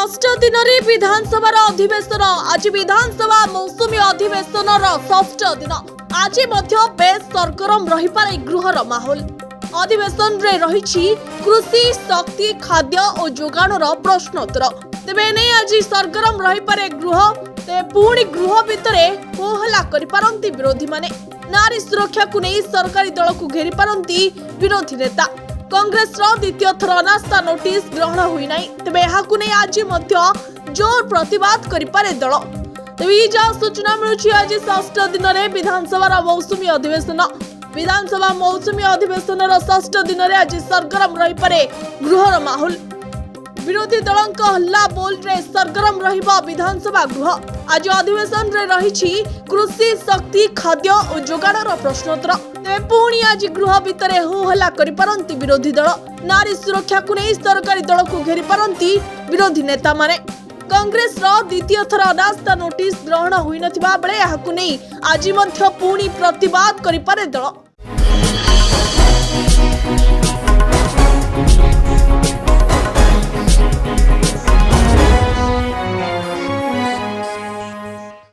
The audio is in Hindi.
षष्ठ दिन में विधानसभा अधिवेशन आज विधानसभा मौसुमी अधिवेशन षष्ठ दिन आज बेस सरगरम रहीपे गृहर माहौल अधिवेशन रे रही कृषि शक्ति खाद्य और जोगाणर प्रश्नोत्तर तेबे नहीं आज सरगरम रहीपे गृह ते पुणी गृह भितर होहला करिपारंती विरोधी माने नारी सुरक्षा को नहीं सरकारी दल को घेरी पारंती विरोधी नेता कांग्रेस द्वितीय थर अनास्था नोटिस ग्रहण हुई ना तेज यह आज जोर प्रतिवाद करिपारे दल तेज जहाँ सूचना मिलूँ आज षष्ठ दिन में विधानसभा मौसुमी अधिवेशन षष्ठ दिन में आज सरगरम रहीपे गृहर माहौल विरोधी दल हल्ला बोल रे सरगरम रहिबा विधानसभा गृह आज अधिवेशन रे रही कृषि शक्ति खाद्य और जोगाणर प्रश्नोत्तर तेज पुणी आज गृह भितर होहला करिपारंती विरोधी दल नारी सुरक्षा को नहीं सरकारी दल को घेरी पारंती विरोधी नेता माने कांग्रेस द्वितीय थर अनास्था नोटिस ग्रहण हुई नथिबा बेले याकु नहीं आज पुणी प्रतिवाद करिपारे दल।